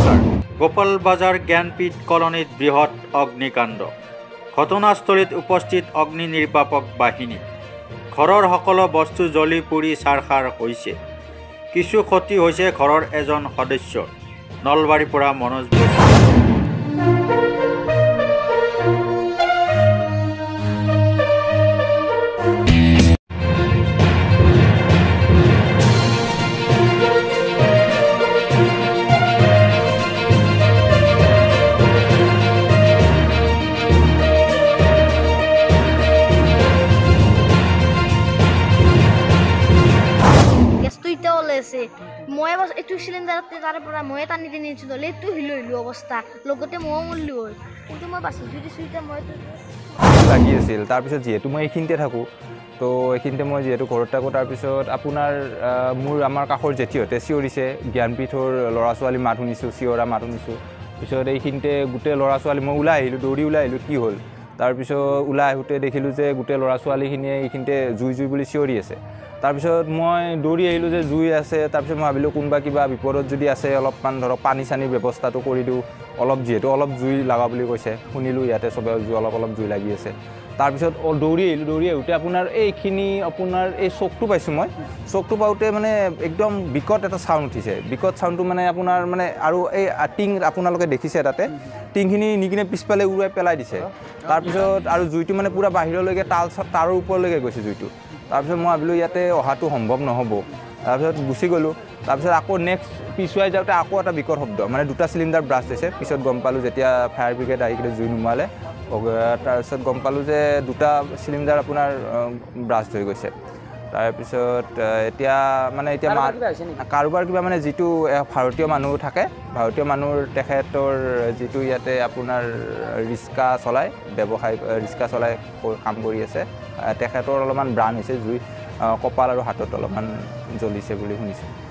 নমস্কাৰ গোপালবাজাৰ জ্ঞানপীঠ কলনীত বৃহৎ অগ্নিকাণ্ড ঘটনাস্থলীত উপস্থিত অগ্নি নিৰ্বাপক বাহিনী ঘৰৰ সকলো বস্তু জ্বলি পুৰি ছাৰখাৰ হৈছে কিছু ক্ষতি হৈছে ঘৰৰ এজন সদস্যৰ নলবাৰীৰ পৰা মনোজ মই এইটো চিলিণ্ডাৰত তাৰে পৰা মই টানি টানি আনিছোঁ দলে এইটো হিলো অৱস্থা লগতে ময়ো মৰিলো হয় কিন্তু মই বাচি দিছোঁ এতিয়া মই লাগি আছিল তাৰপিছত যিহেতু মই এইখিনিতে থাকোঁ তো এইখিনিতে মই যিহেতু ঘৰত থাকোঁ তাৰপিছত আপোনাৰ আমাৰ কাষৰ জেঠীহঁতে চিঞৰিছে জ্ঞানপীঠৰ ল'ৰা ছোৱালী মাত শুনিছোঁ চিঞৰা মাত শুনিছোঁ পিছত এইখিনিতে গোটেই ল'ৰা ছোৱালী মই ওলাই আহিলোঁ দৌৰি ওলাই আহিলোঁ কি হ'ল তাৰপিছত ওলাই আহোঁতে দেখিলোঁ যে গোটেই ল'ৰা ছোৱালীখিনিয়ে এইখিনিতে জুই জুই বুলি চিঞৰি আছে তাৰপিছত মই দৌৰি আহিলোঁ যে জুই আছে তাৰপিছত মই ভাবিলোঁ কোনোবা কিবা বিপদত যদি আছে অলপমান ধৰক পানী চানীৰ ব্যৱস্থাটো কৰি দিওঁ যিহেতু অলপ জুই লগা বুলি কৈছে শুনিলোঁ ইয়াতে চবে অলপ জুই লাগি আছে তাৰপিছত দৌৰি আহিলোঁ দৌৰি আহোঁতে আপোনাৰ এইখিনি আপোনাৰ এই চকটো পাইছোঁ মই চকটো পাওঁতে মানে একদম বিকট এটা চাউণ্ড উঠিছে বিকট চাউণ্ডটো মানে আপোনাৰ মানে আৰু এই টিং আপোনালোকে দেখিছে তাতে টিংখিনি নি কিনে পিছফালে উৰুৱাই পেলাই দিছে তাৰপিছত আৰু জুইটো মানে পূৰা বাহিৰলৈকে তাৰৰ ওপৰলৈকে গৈছে জুইটো তাৰপিছত মই ভাবিলোঁ ইয়াতে অহাটো সম্ভৱ নহ'ব তাৰপিছত গুচি গ'লোঁ তাৰপিছত আকৌ নেক্সট পিছুৱাই যাওঁতে আকৌ এটা বিকট শব্দ মানে দুটা চিলিণ্ডাৰ ব্ৰাষ্ট হৈছে পিছত গম পালোঁ যেতিয়া ফায়াৰ ব্ৰিগেড আহি কিনে জুই নুমালে তাৰপিছত গম পালোঁ যে দুটা চিলিণ্ডাৰ আপোনাৰ ব্ৰাষ্ট হৈ গৈছে তাৰপিছত এতিয়া কাৰোবাৰ কিবা মানে যিটো ভাৰতীয় মানুহ থাকে ভাৰতীয় মানুহৰ তেখেতৰ যিটো ইয়াতে আপোনাৰ ৰিক্সা চলাই ব্যৱসায় ৰিক্সা চলাই কাম কৰি আছে তেখেতৰ অলপমান ব্ৰাণ হৈছে জুই কপাল আৰু হাতত অলপমান জ্বলিছে বুলি শুনিছোঁ